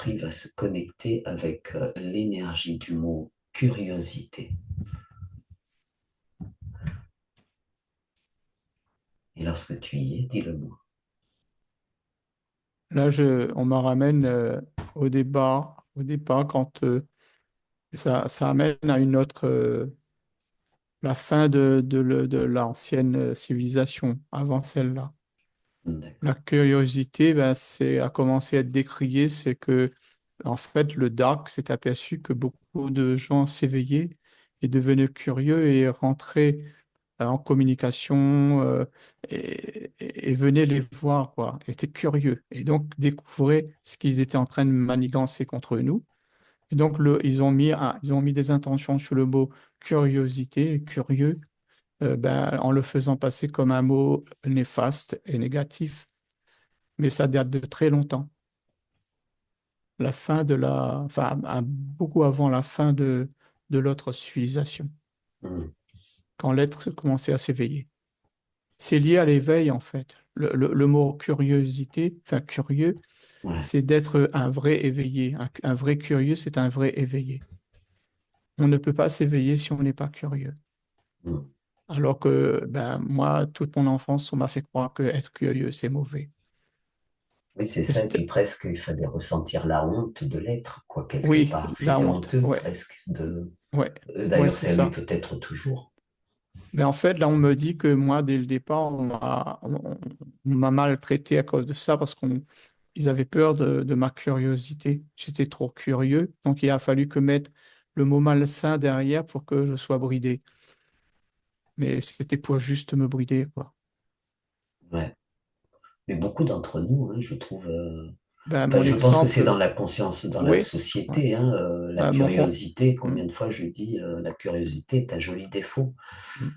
esprit va se connecter avec l'énergie du mot curiosité. Et lorsque tu y es, dis-le-moi. Là, on me ramène au départ, quand ça amène à une autre, la fin de l'ancienne civilisation, avant celle-là. La D'accord. curiosité, ben, a commencé à être décriée, c'est que, en fait, le dark s'est aperçu que beaucoup de gens s'éveillaient et devenaient curieux et rentraient en communication et venaient les voir, quoi, étaient curieux et donc découvraient ce qu'ils étaient en train de manigancer contre nous. Et donc, ils ont mis des intentions sur le mot curiosité, curieux, ben, en le faisant passer comme un mot néfaste et négatif. Mais ça date de très longtemps. Beaucoup avant la fin de l'autre civilisation, Hmm. quand l'être commençait à s'éveiller. C'est lié à l'éveil, en fait. Le mot curiosité, enfin curieux, Ouais. c'est d'être un vrai éveillé. Un vrai curieux, c'est un vrai éveillé. On ne peut pas s'éveiller si on n'est pas curieux. Hmm. Alors que, ben, moi, toute mon enfance, on m'a fait croire que être curieux, c'est mauvais. Oui, c'est Et ça. Et puis presque, il fallait ressentir la honte de l'être, quoi, quelque oui, part. la C'était honte. honteux, Ouais, presque. ouais, ouais, D'ailleurs, c'est ça l'est ça. peut-être toujours. Mais en fait, là, on me dit que moi, dès le départ, on m'a maltraité à cause de ça parce ils avaient peur de ma curiosité. J'étais trop curieux. Donc, il a fallu que mettre le mot malsain derrière pour que je sois bridé. Mais c'était pour juste me brider, quoi. Ouais. Mais beaucoup d'entre nous, hein, je trouve. Ben, Enfin, mon je pense que c'est exemple, dans la conscience, dans la oui, ouais. société, hein, la Ben, curiosité. hmm, Combien de fois je dis la curiosité est un joli défaut. hmm.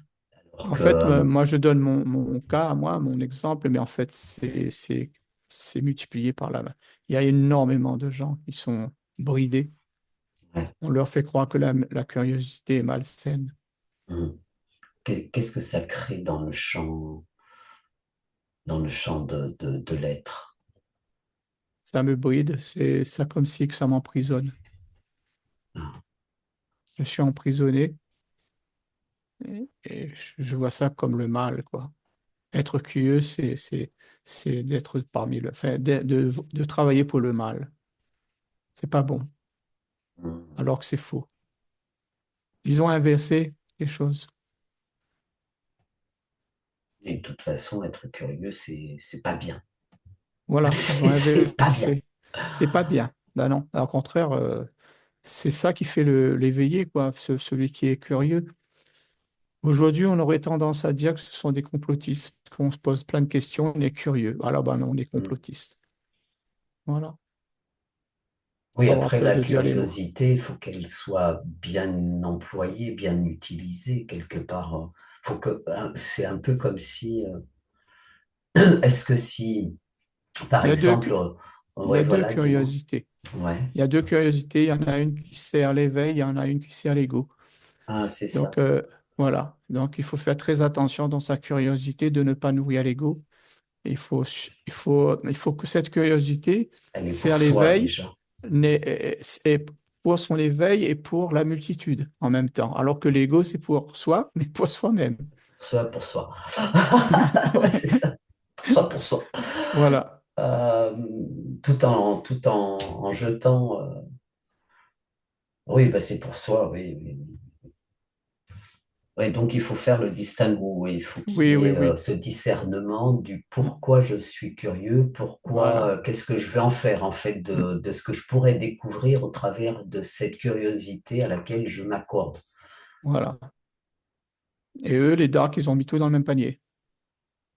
Alors En que, fait, moi, je donne mon cas à moi, mon exemple, mais en fait, c'est multiplié par là. Il y a énormément de gens qui sont bridés. ouais. On leur fait croire que la curiosité est malsaine. Hmm. Qu'est-ce que ça crée dans le champ de l'être? Ça me bride, c'est ça comme si que ça m'emprisonne. Ah, Je suis emprisonné et je vois ça comme le mal, quoi. Être curieux, c'est d'être parmi enfin, de travailler pour le mal. C'est pas bon, hmm. alors que c'est faux. Ils ont inversé les choses. Et de toute façon, être curieux, c'est pas bien. Voilà, ils ont C'est pas bien. inversé. C'est pas bien. Ben non, au contraire, c'est ça qui fait l'éveillé, quoi, celui qui est curieux. Aujourd'hui, on aurait tendance à dire que ce sont des complotistes, qu'on se pose plein de questions, on est curieux. Alors, ben non, on est Hmm. complotistes. Voilà. Oui, Faut avoir après peur la de dire les mots. curiosité, il faut qu'elle soit bien employée, bien utilisée quelque part. Faut que, c'est un peu comme si, est-ce que si, par Il y a deux, exemple, cu- il y ouais, a deux voilà, dis-moi. curiosités. Ouais. Il y a deux curiosités. Il y en a une qui sert l'éveil, il y en a une qui sert l'ego. Ah, c'est Donc, ça. voilà. Donc, il faut faire très attention dans sa curiosité de ne pas nourrir l'ego. Il faut que cette curiosité Elle est pour sert soi l'éveil, déjà. c'est pour son éveil et pour la multitude en même temps. Alors que l'ego, c'est pour soi, mais pour soi-même. Soi pour soi. Ouais, c'est ça. Pour soi. Voilà. Euh, tout en jetant. Oui, bah, c'est pour soi, oui, oui. Ouais, donc il faut faire le distinguo, oui. Il faut qu'il Oui, y oui, ait oui. ce discernement du Mm. pourquoi je suis curieux, Voilà. qu'est-ce que je vais en faire en fait Mm. de ce que je pourrais découvrir au travers de cette curiosité à laquelle je m'accorde. Voilà. Et eux, les darks, ils ont mis tout dans le même panier.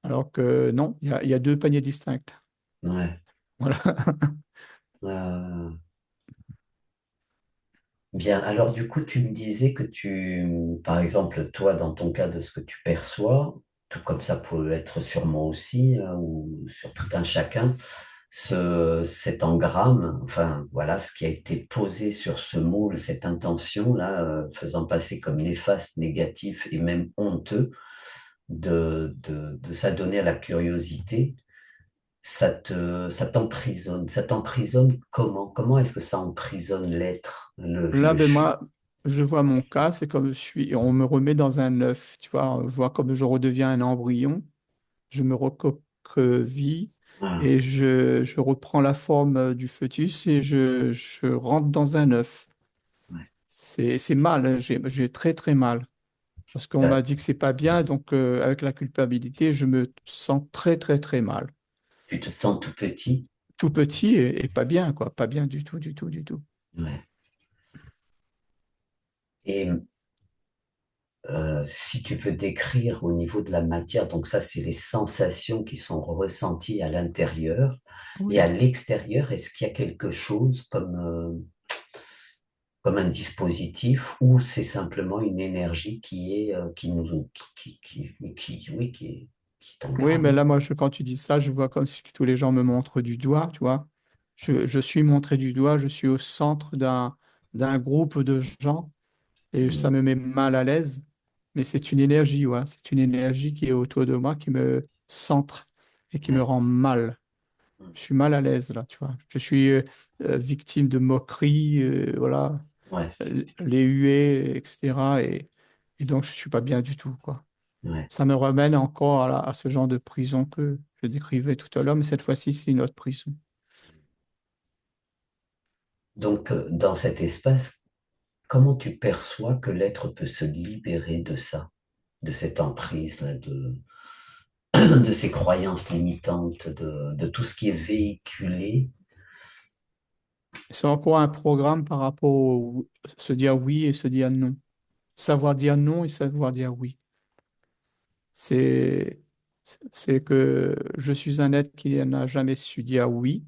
Alors que non, il y a deux paniers distincts. Ouais. Voilà. Euh, bien, alors du coup, tu me disais que par exemple, toi, dans ton cas de ce que tu perçois, tout comme ça peut être sur moi aussi, ou sur tout un chacun, cet engramme, enfin voilà, ce qui a été posé sur ce moule, cette intention-là, faisant passer comme néfaste, négatif et même honteux, de s'adonner à la curiosité, ça t'emprisonne. Ça t'emprisonne comment? Comment est-ce que ça emprisonne l'être, Là, le ben chou? moi, je vois mon cas, c'est comme je suis, on me remet dans un œuf, tu vois, on voit comme je redeviens un embryon, je me recroqueville Ah, et je reprends la forme du fœtus et je rentre dans un œuf. ouais. C'est mal, hein, j'ai très très mal. Parce qu'on T'as- m'a dit que c'est pas bien, donc avec la culpabilité, je me sens très très très mal. Tu te sens tout petit. Tout petit et pas bien, quoi, pas bien du tout, du tout, du tout. Ouais. Et si tu peux décrire au niveau de la matière, donc ça, c'est les sensations qui sont ressenties à l'intérieur et à Oui. l'extérieur, est-ce qu'il y a quelque chose comme un dispositif ou c'est simplement une énergie qui nous, oui, qui Oui, mais t'engramme? là, moi, quand tu dis ça, je vois comme si tous les gens me montrent du doigt, tu vois. Je suis montré du doigt, je suis au centre d'un groupe de gens et ça Mm, me met mal à l'aise. Mais c'est une énergie, ouais. C'est une énergie qui est autour de moi, qui me centre et qui me ouais, rend mal. mm, Je suis mal à l'aise, là, tu vois. Je suis victime de moqueries, voilà, ouais, les huées, etc. Et donc, je suis pas bien du tout, quoi. ouais. Ça me ramène encore à ce genre de prison que je décrivais tout à l'heure, mais cette fois-ci, c'est une autre prison. Donc, dans cet espace, comment tu perçois que l'être peut se libérer de ça, de cette emprise-là, de ces croyances limitantes, de tout ce qui est véhiculé? C'est encore un programme par rapport au se dire oui et se dire non. Savoir dire non et savoir dire oui. C'est, c'est que je suis un être qui n'a jamais su dire oui.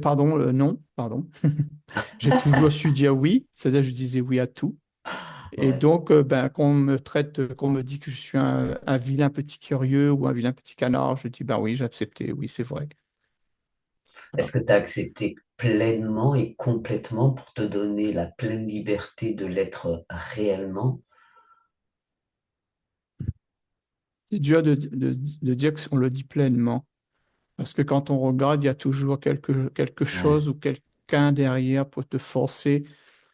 Pardon, non, pardon. J'ai toujours su dire oui, c'est-à-dire je disais oui à tout. Et Ouais. donc, ben, qu'on me dit que je suis un vilain petit curieux ou un vilain petit canard, je dis, ben oui, j'ai accepté, oui, c'est vrai. Est-ce Voilà. que tu as accepté pleinement et complètement pour te donner la pleine liberté de l'être réellement? C'est dur de dire qu'on le dit pleinement, parce que quand on regarde, il y a toujours quelque Ouais. chose ou quelqu'un derrière pour te forcer.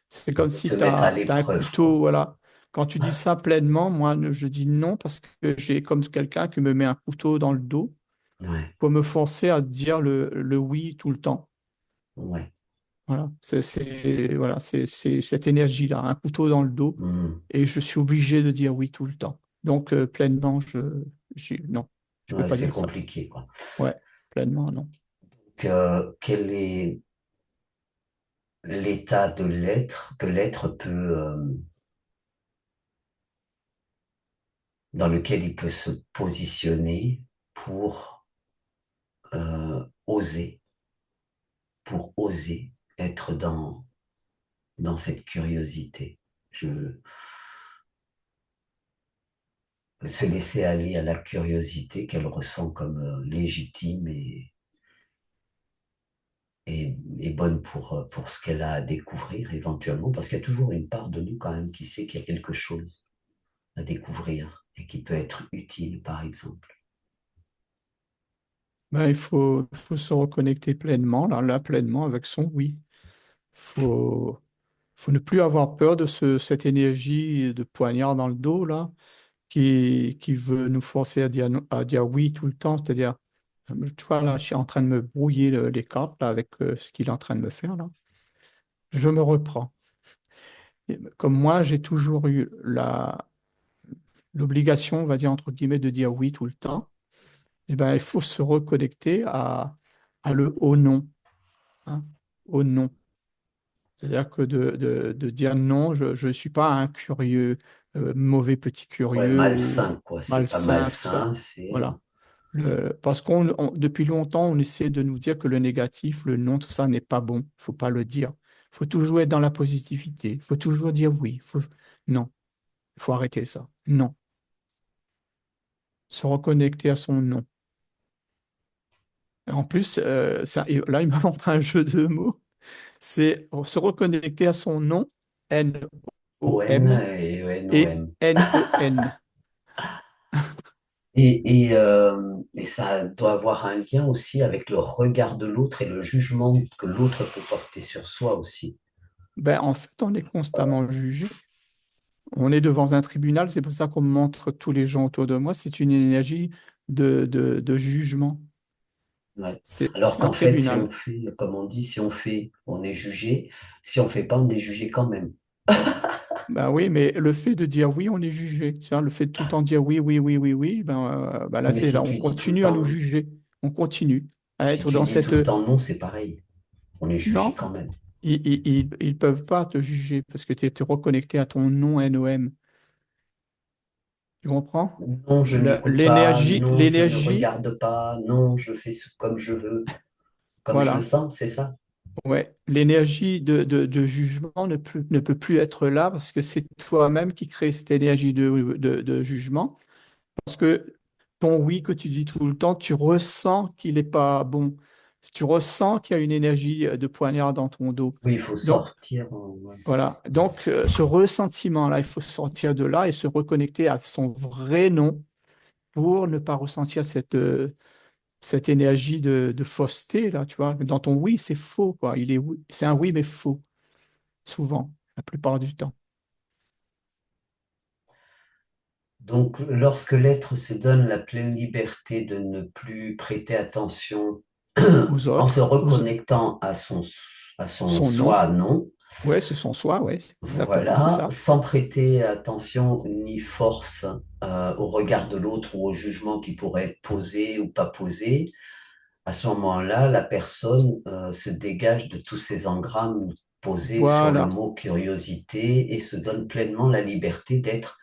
C'est comme Pour si te tu mettre à as un l'épreuve, couteau, quoi. voilà. Quand tu dis ça pleinement, moi, je dis non parce que j'ai comme quelqu'un qui me met un couteau dans le dos Ouais, pour me forcer à dire le oui tout le temps. ouais. Voilà, voilà, c'est cette énergie-là, un couteau dans le dos, Hmm. et je suis obligé de dire oui tout le temps. Donc, pleinement, non, je peux Ouais, pas c'est dire ça. compliqué, quoi. Ouais, pleinement, non. Quel est l'état de l'être que l'être peut, dans lequel il peut se positionner pour oser, pour oser être dans cette curiosité. Je, Se laisser aller à la curiosité qu'elle ressent comme légitime et bonne pour ce qu'elle a à découvrir éventuellement, parce qu'il y a toujours une part de nous quand même qui sait qu'il y a quelque chose à découvrir et qui peut être utile, par exemple. Ben, il faut se reconnecter pleinement, là, pleinement avec son oui. Faut, faut ne plus avoir peur de cette énergie de poignard dans le dos, là, qui veut nous forcer à dire oui tout le temps. C'est-à-dire, tu vois, là, je suis en train de me brouiller les cartes, là, avec ce qu'il est en train de me faire, là. Je me reprends. Et comme moi, j'ai toujours eu l'obligation, on va dire, entre guillemets, de dire oui tout le temps, eh ben, il faut se reconnecter à le au non, hein, au non. C'est-à-dire que de dire non, je ne suis pas un curieux, mauvais petit Ouais, curieux ou malsain, quoi. C'est pas malsain, tout malsain, ça. c'est... Voilà. Parce depuis longtemps, on essaie de nous dire que le négatif, le non, tout ça n'est pas bon. Il faut pas le dire. Il faut toujours être dans la positivité. Il faut toujours dire oui. Non, il faut arrêter ça. Non. Se reconnecter à son non. En plus, là, il m'a montré un jeu de mots. C'est se reconnecter à son nom, ON N-O-M et et ONOM. N-O-N. Et ça doit avoir un lien aussi avec le regard de l'autre et le jugement que l'autre peut porter sur soi aussi. Ben, en fait, on est constamment jugé. On est devant un tribunal, c'est pour ça qu'on me montre tous les gens autour de moi. C'est une énergie de jugement. Ouais. Alors C'est un qu'en fait, si on tribunal. fait, comme on dit, si on fait, on est jugé. Si on fait pas, on est jugé quand même. Ben oui, mais le fait de dire oui, on est jugé. Tu vois, le fait de tout le temps dire oui, oui, oui, oui, oui, ben là, Mais c'est si là, on tu dis tout le continue à nous temps, juger. On continue à si être tu dans dis tout cette... le temps non, c'est pareil. On est jugé Non, quand même. ils peuvent pas te juger parce que tu es reconnecté à ton nom NOM. Tu comprends? Non, je n'écoute pas. Non, je ne L'énergie, regarde pas. Non, je fais comme je veux, comme je le voilà. sens, c'est ça? Ouais, l'énergie de jugement ne peut plus être là parce que c'est toi-même qui crée cette énergie de jugement. Parce que ton oui que tu dis tout le temps, tu ressens qu'il n'est pas bon. Tu ressens qu'il y a une énergie de poignard dans ton dos. Oui, il faut Donc, sortir. Ouais. voilà. Donc, ce ressentiment-là, il faut sortir de là et se reconnecter à son vrai nom pour ne pas ressentir cette énergie de fausseté, là, tu vois. Dans ton oui, c'est faux, quoi. C'est un oui, mais faux. Souvent, la plupart du temps, Donc, lorsque l'être se donne la pleine liberté de ne plus prêter attention aux en se autres, reconnectant à son son nom. soi non, Ouais, c'est son soi, ouais, exactement, c'est voilà, ça. sans prêter attention ni force au regard de l'autre ou au jugement qui pourrait être posé ou pas posé, à ce moment-là, la personne se dégage de tous ces engrammes posés sur le Voilà, mot curiosité et se donne pleinement la liberté d'être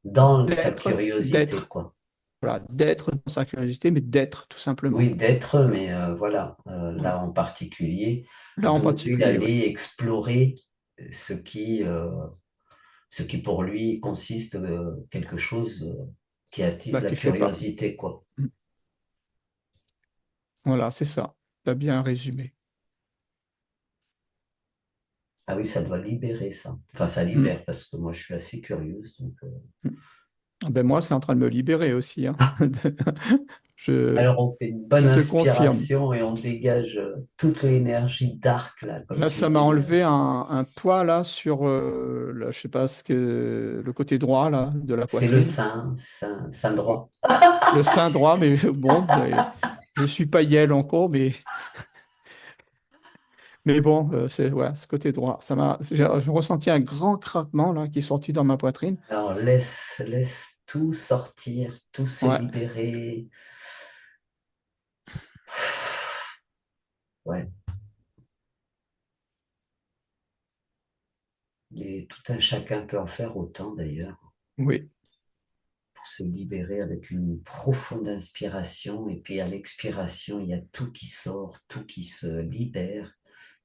dans sa curiosité, d'être, quoi. voilà, d'être dans sa curiosité, mais d'être, tout simplement. Oui, d'être, mais voilà, là Voilà. en particulier, Là en particulier, oui. d'aller explorer ce ce qui pour lui consiste quelque chose qui attise Bah, la qui fait pas. curiosité, quoi. Mm. Voilà, c'est ça. Tu as bien résumé. Ah oui, ça doit libérer ça. Enfin, ça Mm. libère parce que moi, je suis assez curieuse. Donc, Mm. Ah ben moi, c'est en train de me libérer aussi, hein. Je, alors, on fait une bonne je te confirme. inspiration et on dégage toute l'énergie dark, là, comme Là, tu ça m'a dis. enlevé un poids là sur, je sais pas le côté droit là de la C'est le poitrine. sein Ouais. droit. Le sein droit, mais bon, je suis pas Yel encore, mais bon, c'est ouais, ce côté droit. J'ai ressenti un grand craquement là qui est sorti dans ma poitrine. Alors, laisse tout sortir, tout se Ouais, libérer. Ouais, et tout un chacun peut en faire autant d'ailleurs oui, pour se libérer avec une profonde inspiration et puis à l'expiration, il y a tout qui sort, tout qui se libère,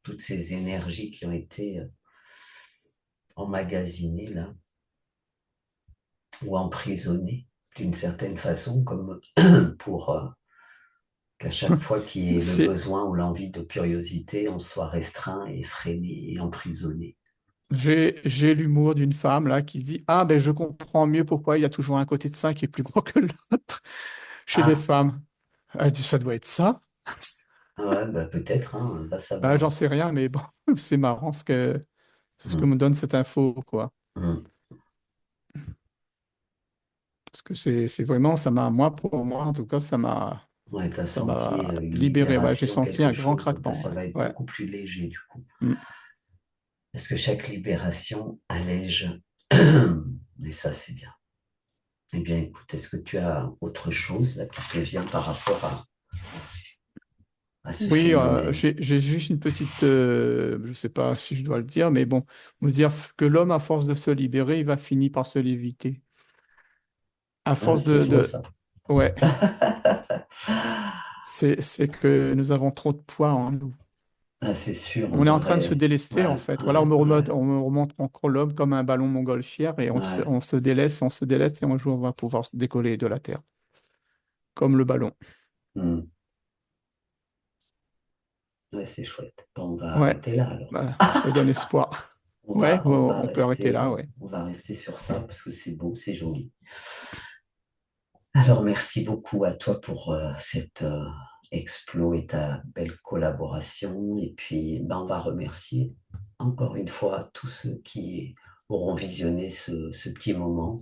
toutes ces énergies qui ont été emmagasinées là ou emprisonnées d'une certaine façon comme pour qu'à chaque fois qu'il y ait le c'est. besoin ou l'envie de curiosité, on soit restreint et freiné et emprisonné. J'ai l'humour d'une femme là qui dit, ah ben je comprends mieux pourquoi il y a toujours un côté de ça qui est plus gros que l'autre chez les Ah, femmes. Elle dit, ça doit être ça. ouais, bah peut-être, hein, va Ben, savoir. j'en sais rien, mais bon, c'est marrant ce que Hum, me donne cette info, quoi. hum. Parce que c'est vraiment, moi, pour moi, en tout cas, Ouais, tu as ça senti m'a une libéré. Ouais, j'ai libération, senti quelque un grand chose. Ben, craquement. ça Ouais, va être ouais. beaucoup plus léger du coup. Mm. Parce que chaque libération allège. Et ça, c'est bien. Eh bien, écoute, est-ce que tu as autre chose là, qui te vient par rapport à ce Oui, phénomène? j'ai juste une petite, je sais pas si je dois le dire, mais bon, vous dire que l'homme, à force de se libérer, il va finir par se léviter. À Ah, force c'est beau de, ça. ouais, c'est que nous avons trop de poids en nous. Ah, c'est sûr, on On est en train de se devrait. délester, en Ouais, fait. Voilà, ouais, ouais, on me remonte encore l'homme comme un ballon montgolfière et ouais. on se délaisse, on se délaisse et un jour on va pouvoir se décoller de la Terre, comme le ballon. Hmm. Ouais, c'est chouette. Bon, on va Ouais, arrêter là alors. bah, ça donne espoir. Ouais, bon, on peut arrêter là, ouais. on va rester sur ça parce que c'est beau, c'est joli. Alors, merci beaucoup à toi pour cet explo et ta belle collaboration. Et puis, ben, on va remercier encore une fois tous ceux qui auront visionné ce petit moment.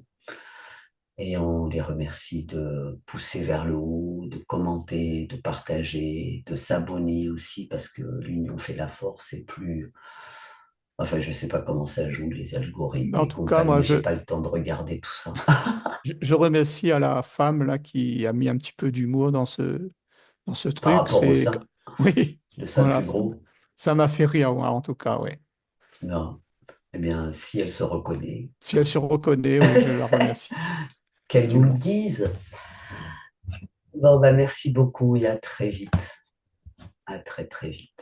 Et on les remercie de pousser vers le haut, de commenter, de partager, de s'abonner aussi, parce que l'union fait la force et plus... Enfin, je ne sais pas comment ça joue, les algorithmes En et tout cas, moi, compagnie. J'ai pas le temps de regarder tout ça. je remercie à la femme là qui a mis un petit peu d'humour dans ce Par truc. rapport au C'est, sein, oui, le sein le voilà, plus gros, ça m'a fait rire, moi, en tout cas, oui. non. Eh bien, si elle se reconnaît, Si elle se reconnaît, oui, je la remercie, qu'elle nous le effectivement. dise. Bon, bah, merci beaucoup et à très vite. À très très vite.